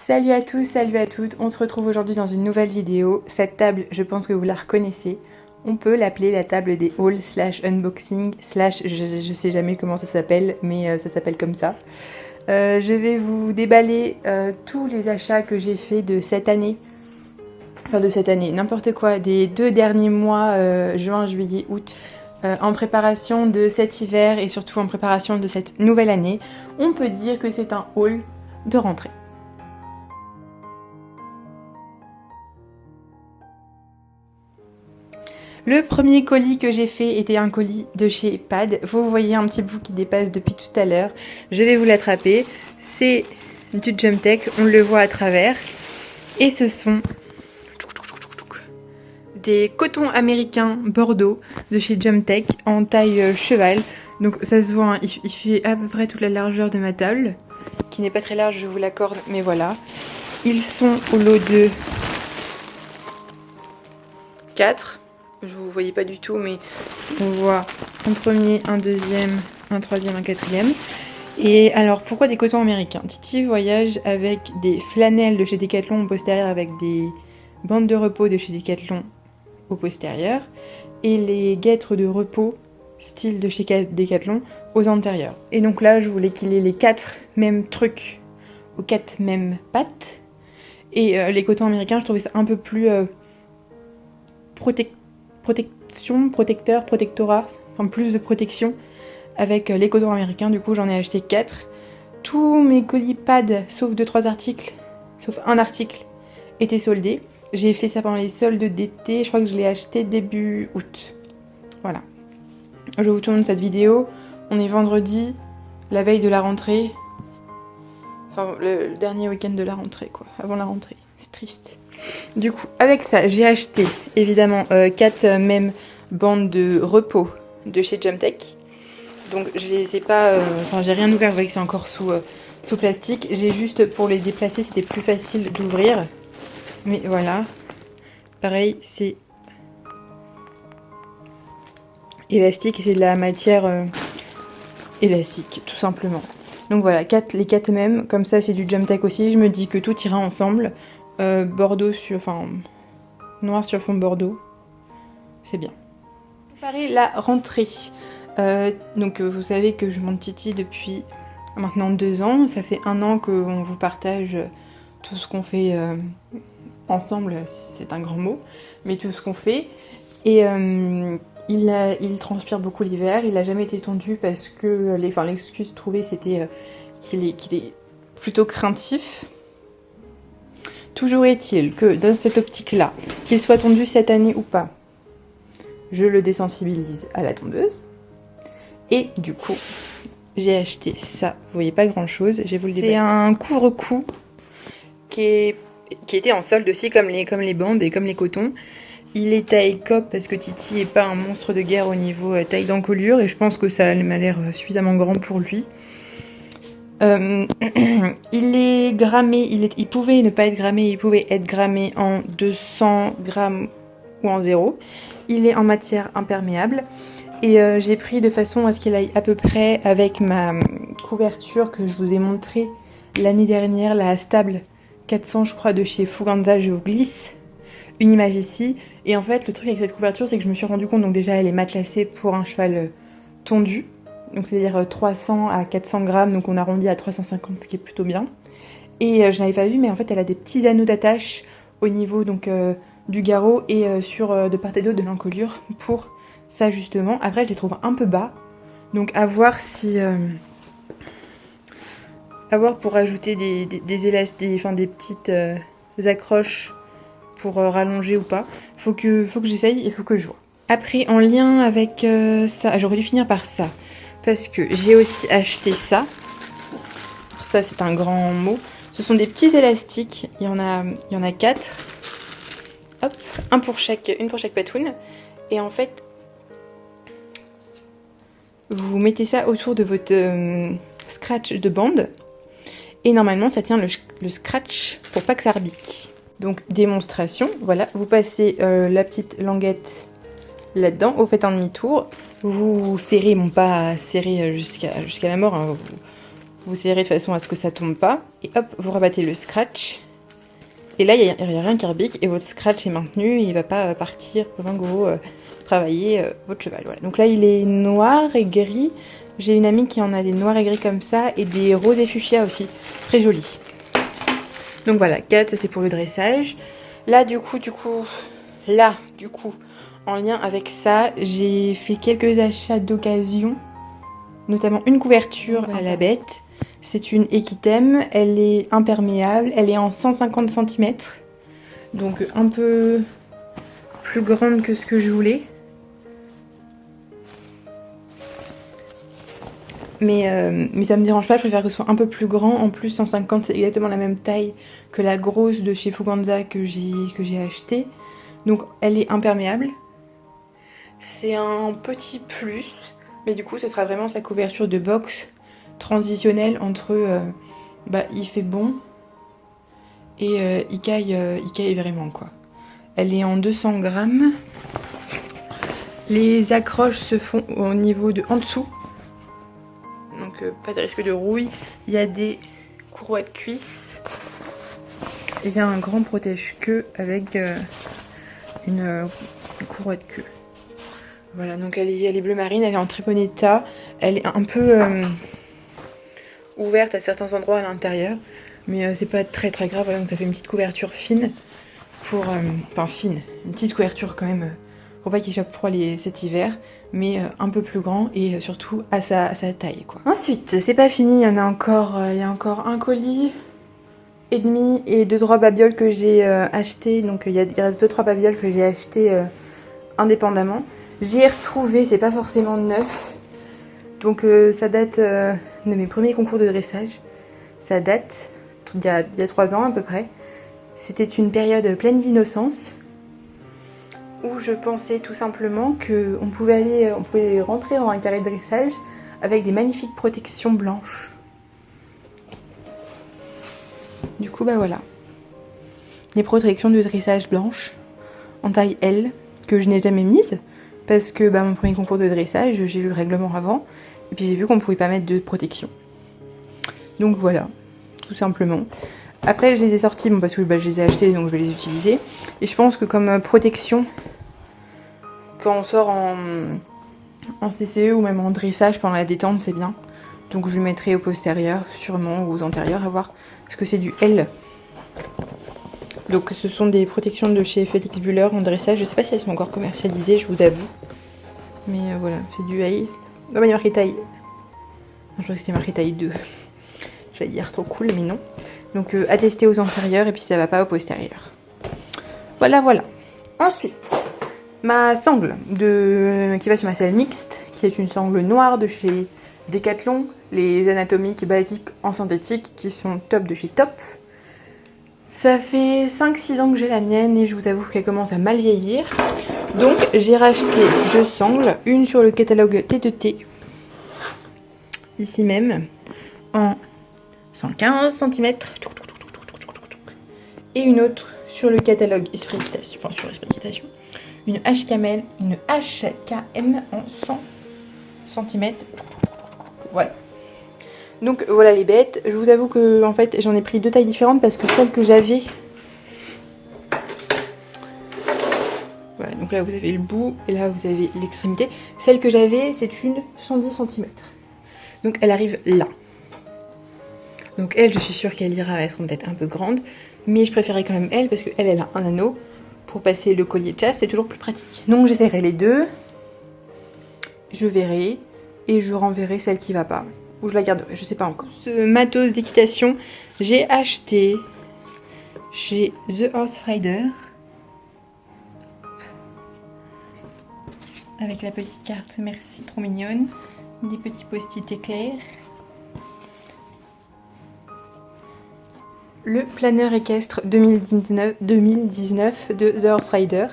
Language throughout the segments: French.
Salut à tous, salut à toutes, on se retrouve aujourd'hui dans une nouvelle vidéo. Cette table, je pense que vous la reconnaissez. On peut l'appeler la table des hauls / unboxing / je sais jamais comment ça s'appelle, mais ça s'appelle comme ça. Je vais vous déballer tous les achats que j'ai fait de cette année. Enfin de cette année, n'importe quoi, des 2 derniers mois, juin, juillet, août, en préparation de cet hiver et surtout en préparation de cette nouvelle année. On peut dire que c'est un haul de rentrée. Le premier colis que j'ai fait était un colis de chez Pad. Vous voyez un petit bout qui dépasse depuis tout à l'heure. Je vais vous l'attraper. C'est du Jumtech, on le voit à travers. Et ce sont des cotons américains Bordeaux de chez Jumtech en taille cheval. Donc ça se voit, hein, il fait à peu près toute la largeur de ma table, qui n'est pas très large, je vous l'accorde, mais voilà. Ils sont au lot de 4. Je vous voyais pas du tout, mais on voit un premier, un deuxième, un troisième, un quatrième. Et alors, pourquoi des cotons américains? Titi voyage avec des flanelles de chez Decathlon au postérieur, avec des bandes de repos de chez Decathlon au postérieur, et les guêtres de repos style de chez Decathlon aux antérieurs. Et donc là, je voulais qu'il ait les 4 mêmes trucs aux 4 mêmes pattes. Et les cotons américains, je trouvais ça un peu plus protectorat, enfin plus de protection avec les cotons américains. Du coup, j'en ai acheté 4. Tous mes colis Pad, sauf 2-3 articles, sauf un article, étaient soldés. J'ai fait ça pendant les soldes d'été. Je crois que je l'ai acheté début août. Voilà. Je vous tourne cette vidéo. On est vendredi, la veille de la rentrée. Enfin, le dernier week-end de la rentrée, quoi. Avant la rentrée. C'est triste. Du coup, avec ça, j'ai acheté évidemment 4 mêmes bandes de repos de chez Jumtech. Donc je les ai pas, enfin j'ai rien ouvert, vous voyez que c'est encore sous plastique. J'ai juste, pour les déplacer, c'était plus facile d'ouvrir. Mais voilà, pareil, c'est élastique, c'est de la matière élastique, tout simplement. Donc voilà, les 4 mêmes, comme ça c'est du Jumtech aussi. Je me dis que tout ira ensemble. Bordeaux sur, enfin noir sur fond bordeaux, c'est bien. Préparer la rentrée. Donc vous savez que je monte Titi depuis maintenant 2 ans. Ça fait 1 an qu'on vous partage tout ce qu'on fait ensemble. C'est un grand mot, mais tout ce qu'on fait. Et il transpire beaucoup l'hiver. Il n'a jamais été tondu parce que l'excuse trouvée c'était qu'il est plutôt craintif. Toujours est-il que dans cette optique-là, qu'il soit tondu cette année ou pas, je le désensibilise à la tondeuse. Et du coup, j'ai acheté ça. Vous voyez pas grand-chose, je vais vous le déballer. C'est un couvre-cou qui était en solde aussi, comme les bandes et comme les cotons. Il est taille COP parce que Titi est pas un monstre de guerre au niveau taille d'encolure. Et je pense que ça m'a l'air suffisamment grand pour lui. Il est grammé, il pouvait ne pas être grammé, il pouvait être grammé en 200 grammes ou en 0. Il est en matière imperméable et j'ai pris de façon à ce qu'il aille à peu près avec ma couverture que je vous ai montrée l'année dernière, la Stable 400 je crois de chez Fuganza. Je vous glisse une image ici. Et en fait le truc avec cette couverture, c'est que je me suis rendu compte, donc déjà elle est matelassée pour un cheval tondu. Donc c'est-à-dire 300 à 400 grammes, donc on arrondit à 350, ce qui est plutôt bien. Et je n'avais pas vu, mais en fait elle a des petits anneaux d'attache au niveau donc du garrot et sur de part et d'autre de l'encolure pour ça justement. Après je les trouve un peu bas, donc à voir si... à voir pour ajouter des élastiques, enfin des petites accroches pour rallonger ou pas. Faut que j'essaye, il faut que je vois. Après en lien avec ça, j'aurais dû finir par ça. Parce que j'ai aussi acheté ça. Ça c'est un grand mot. Ce sont des petits élastiques. Il y en a 4. Hop, une pour chaque patoune. Et en fait, vous mettez ça autour de votre scratch de bande. Et normalement ça tient le scratch pour pas que ça rebique. Donc démonstration, voilà. Vous passez la petite languette là-dedans, vous faites un demi-tour. Vous serrez, bon pas serré jusqu'à la mort, hein. Vous serrez de façon à ce que ça tombe pas. Et hop, vous rabattez le scratch. Et là, il n'y a rien qui rebique et votre scratch est maintenu. Il ne va pas partir pour un gros travailler votre cheval. Voilà. Donc là, il est noir et gris. J'ai une amie qui en a des noirs et gris comme ça et des roses et fuchsia aussi. Très jolis. Donc voilà, 4, c'est pour le dressage. Là, du coup, en lien avec ça, j'ai fait quelques achats d'occasion. Notamment une couverture à la bête. C'est une Equitem, elle est imperméable, elle est en 150 cm. Donc un peu plus grande que ce que je voulais. Mais ça me dérange pas, je préfère que ce soit un peu plus grand. En plus 150 c'est exactement la même taille que la grosse de chez Fuganza que j'ai acheté. Donc elle est imperméable. C'est un petit plus. Mais du coup ce sera vraiment sa couverture de box transitionnelle entre il fait bon et il caille vraiment quoi. Elle est en 200 grammes. Les accroches se font au niveau de en dessous. Donc pas de risque de rouille. Il y a des courroies de cuisse. Et il y a un grand protège-queue avec une courroie de queue. Voilà, donc elle est bleu marine, elle est en très bon état. Elle est un peu ouverte à certains endroits à l'intérieur. Mais c'est pas très très grave, voilà, donc ça fait une petite couverture fine. Fine. Une petite couverture quand même pour pas qu'il chope froid cet hiver. Mais un peu plus grand et surtout à sa taille quoi. Ensuite, c'est pas fini, il y a encore un colis et demi et 2-3 babioles que j'ai acheté. Donc il reste 2-3 babioles que j'ai acheté indépendamment. J'ai retrouvé, c'est pas forcément neuf. Donc ça date de mes premiers concours de dressage. Ça date il y a 3 ans à peu près. C'était une période pleine d'innocence. Où je pensais tout simplement qu'on pouvait rentrer dans un carré de dressage avec des magnifiques protections blanches. Du coup, voilà. Des protections de dressage blanches en taille L que je n'ai jamais mises parce que mon premier concours de dressage, j'ai lu le règlement avant et puis j'ai vu qu'on ne pouvait pas mettre de protection. Donc voilà, tout simplement. Après, je les ai sortis parce que je les ai achetés donc je vais les utiliser. Et je pense que comme protection, quand on sort en CCE ou même en dressage pendant la détente, c'est bien. Donc je le mettrai au postérieur, sûrement, ou aux antérieurs, à voir. Parce que c'est du L. Donc ce sont des protections de chez Félix Buller en dressage. Je sais pas si elles sont encore commercialisées, je vous avoue. Mais voilà, c'est du L. Non, mais il y a marqué taille. Je crois que c'était marqué taille 2. J'allais dire trop cool, mais non. Donc à tester aux antérieurs et puis ça va pas au postérieur. Voilà. Ensuite, ma sangle qui va sur ma selle mixte, qui est une sangle noire de chez Decathlon, les anatomiques basiques en synthétique qui sont top de chez Top. Ça fait 5-6 ans que j'ai la mienne et je vous avoue qu'elle commence à mal vieillir. Donc j'ai racheté 2 sangles, une sur le catalogue T2T, ici même, en 115 cm, et une autre sur le catalogue Esprit Équitation, une HKM en 100 cm. Voilà. Donc voilà les bêtes. Je vous avoue que en fait j'en ai pris 2 tailles différentes parce que celle que j'avais. Voilà, donc là vous avez le bout et là vous avez l'extrémité. Celle que j'avais, c'est une 110 cm. Donc elle arrive là. Donc elle, je suis sûre qu'elle ira être peut-être un peu grande, mais je préférais quand même elle parce qu'elle a un anneau pour passer le collier de chasse, c'est toujours plus pratique. Donc j'essaierai les deux, je verrai et je renverrai celle qui va pas, ou je la garderai, je sais pas encore. Ce matos d'équitation, j'ai acheté chez The Horse Rider avec la petite carte, merci, trop mignonne, des petits post-it éclairs. Le planeur équestre 2019 de The Horse Rider.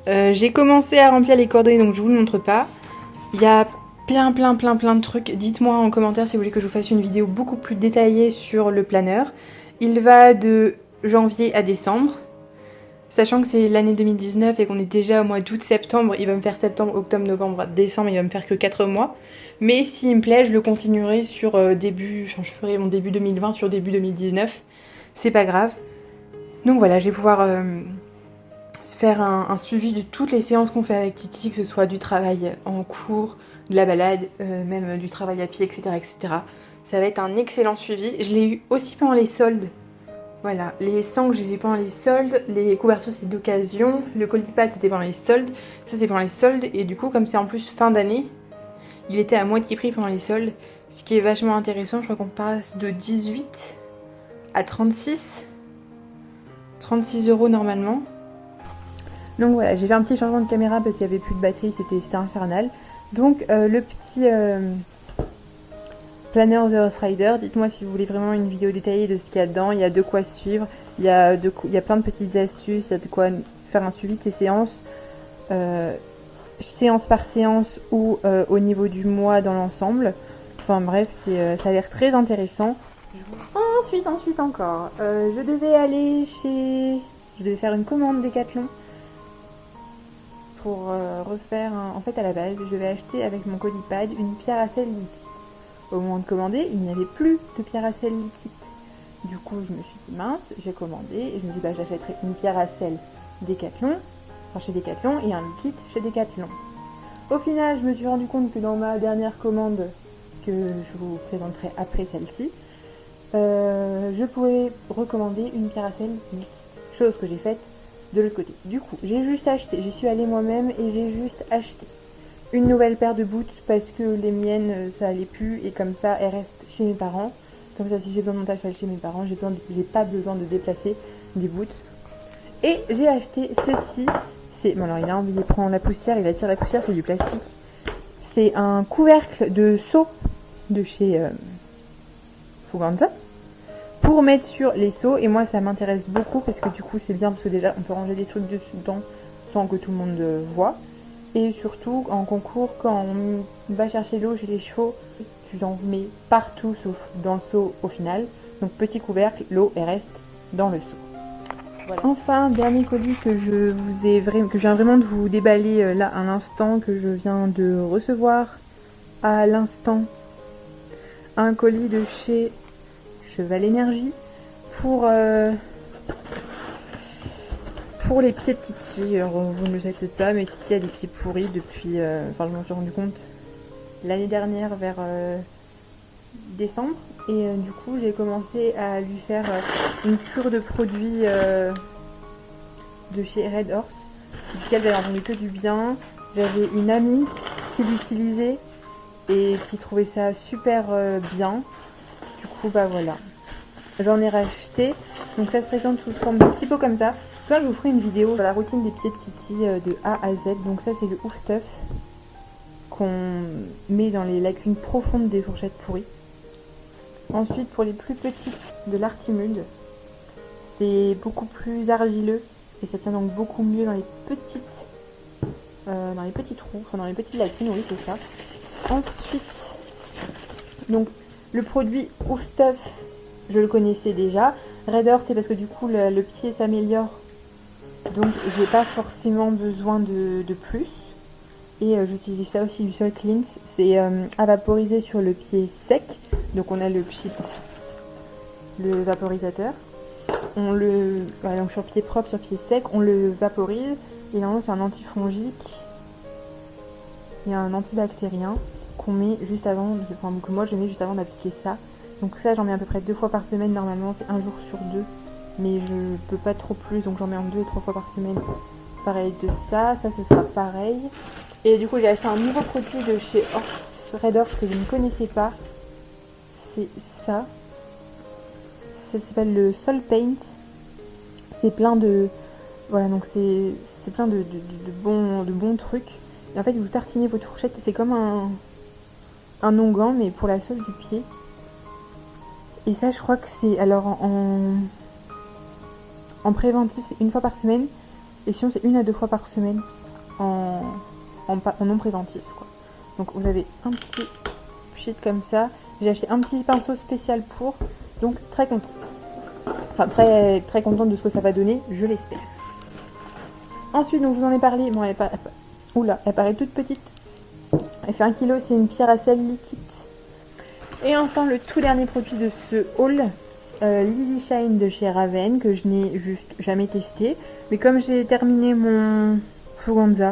J'ai commencé à remplir les coordonnées, donc je vous le montre pas. Il y a plein de trucs. Dites-moi en commentaire si vous voulez que je vous fasse une vidéo beaucoup plus détaillée sur le planeur. Il va de janvier à décembre. Sachant que c'est l'année 2019 et qu'on est déjà au mois d'août-septembre, il va me faire septembre, octobre, novembre, décembre, il va me faire que 4 mois. Mais s'il me plaît, je le continuerai sur je ferai mon début 2020 sur début 2019. C'est pas grave. Donc voilà, je vais pouvoir faire un suivi de toutes les séances qu'on fait avec Titi, que ce soit du travail en cours, de la balade, même du travail à pied, etc., etc. Ça va être un excellent suivi. Je l'ai eu aussi pendant les soldes. Voilà, les sangles, je les ai pendant les soldes, les couvertures c'est d'occasion, le colis-pâte c'était pendant les soldes, ça c'est pendant les soldes, et du coup comme c'est en plus fin d'année, il était à moitié prix pendant les soldes, ce qui est vachement intéressant. Je crois qu'on passe de 18 à 36 € normalement. Donc voilà, j'ai fait un petit changement de caméra parce qu'il n'y avait plus de batterie, c'était infernal. Donc le petit Planner The Horse Rider, dites-moi si vous voulez vraiment une vidéo détaillée de ce qu'il y a dedans, il y a de quoi suivre, il y a plein de petites astuces, il y a de quoi faire un suivi de ces séances, séance par séance ou au niveau du mois dans l'ensemble. Enfin bref, ça a l'air très intéressant. Ensuite encore, je devais faire une commande Decathlon pour refaire en fait à la base, je devais acheter avec mon colis-pad une pierre à sel liquide. Au moment de commander, il n'y avait plus de pierre à sel liquide. Du coup, je me suis dit mince, j'ai commandé et je me suis dit j'achèterai une pierre à sel Decathlon, chez Decathlon, et un liquide chez Decathlon. Au final, je me suis rendu compte que dans ma dernière commande, que je vous présenterai après celle-ci, je pouvais recommander une pierre à sel liquide, chose que j'ai faite de l'autre côté. Du coup, j'y suis allée moi-même et j'ai juste acheté une nouvelle paire de boots parce que les miennes ça allait plus et comme ça elles restent chez mes parents. Comme ça si j'ai besoin de montage, je vais chez mes parents, j'ai pas besoin de déplacer des boots. Et j'ai acheté ceci. Bon alors il prend la poussière, il attire la poussière, c'est du plastique. C'est un couvercle de seau de chez Fuganza pour mettre sur les seaux, et moi ça m'intéresse beaucoup parce que du coup c'est bien parce que déjà on peut ranger des trucs dedans sans que tout le monde voit. Et surtout, en concours, quand on va chercher l'eau chez les chevaux, tu en mets partout sauf dans le seau au final. Donc petit couvercle, l'eau elle reste dans le seau. Voilà. Enfin, dernier colis que je viens vraiment de vous déballer là à l'instant, que je viens de recevoir à l'instant. Un colis de chez Cheval Énergie pour les pieds de Titi. Alors, vous ne le savez peut-être pas, mais Titi a des pieds pourris depuis... je m'en suis rendu compte l'année dernière vers décembre. Et du coup, j'ai commencé à lui faire une cure de produits de chez Red Horse, duquel j'avais entendu que du bien. J'avais une amie qui l'utilisait et qui trouvait ça super bien. Du coup, bah voilà. J'en ai racheté. Donc ça se présente sous forme de petits pots comme ça. Là, je vous ferai une vidéo sur la routine des pieds de Titi de A à Z. Donc ça, c'est le Ouf Stuff qu'on met dans les lacunes profondes des fourchettes pourries. Ensuite, pour les plus petites, de l'Artimude. C'est beaucoup plus argileux et ça tient donc beaucoup mieux dans les petits trous, enfin dans les petites lacunes, oui, c'est ça. Ensuite, donc le produit Ouf Stuff, je le connaissais déjà. Raider, c'est parce que du coup le pied s'améliore, donc j'ai pas forcément besoin de plus. Et j'utilise ça aussi, du Sol Cleanse, c'est à vaporiser sur le pied sec. Donc on a le vaporisateur. Donc sur pied propre, sur pied sec, on le vaporise. Et normalement c'est un antifongique et un antibactérien qu'on met juste avant, que moi je mets juste avant d'appliquer ça. Donc ça j'en mets à peu près 2 fois par semaine, normalement c'est 1 jour sur 2. Mais je peux pas trop plus, donc j'en mets en 2 et 3 fois par semaine. Pareil de ça ce sera pareil. Et du coup j'ai acheté un nouveau produit de chez Red Horse que je ne connaissais pas. C'est ça. Ça s'appelle le Sol Paint. C'est plein de... Voilà, donc c'est plein de bons trucs. Et en fait vous tartinez votre fourchette, c'est comme un onguent mais pour la sole du pied. Et ça je crois que c'est... Alors en préventif c'est 1 fois par semaine. Et sinon c'est 1 à 2 fois par semaine en non préventif quoi. Donc vous avez un petit shit comme ça. J'ai acheté un petit pinceau spécial pour. Donc très contente. Enfin très, très contente de ce que ça va donner, je l'espère. Ensuite donc je vous en ai parlé. Bon elle paraît toute petite. Elle fait 1 kg, c'est une pierre à sel liquide. Et enfin, le tout dernier produit de ce haul, l'Easy Shine de chez Raven, que je n'ai juste jamais testé. Mais comme j'ai terminé mon Fuganza,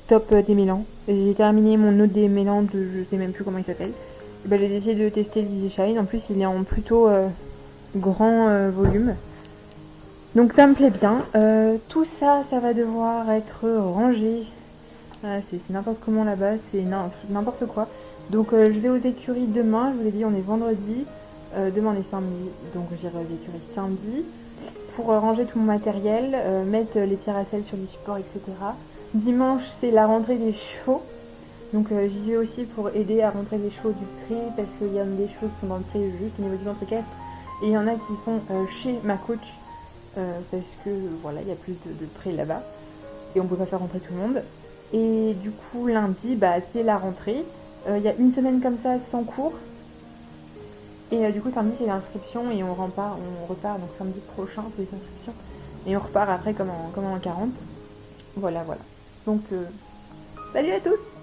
top démêlant, et j'ai terminé mon eau démêlant de je sais même plus comment il s'appelle, bah, j'ai décidé de tester l'Easy Shine. En plus, il est en plutôt grand volume. Donc ça me plaît bien. Tout ça, ça va devoir être rangé. Voilà, c'est n'importe comment là-bas, c'est n'importe quoi. Donc je vais aux écuries demain, je vous l'ai dit, on est vendredi. Demain on est samedi, donc j'irai aux écuries samedi pour ranger tout mon matériel, mettre les pierres à sel sur les supports, etc. Dimanche c'est la rentrée des chevaux. Donc j'y vais aussi pour aider à rentrer les chevaux du pré, parce qu'il y a des chevaux qui sont dans le pré juste au niveau du ventre équestre, et il y en a qui sont chez ma coach, parce que voilà, il y a plus de pré là-bas, et on peut pas faire rentrer tout le monde. Et du coup lundi, bah, c'est la rentrée. Il y a une semaine comme ça sans cours. Et du coup samedi c'est l'inscription et on repart donc samedi prochain c'est les inscriptions. Et on repart après comme en 40. Voilà. Donc salut à tous!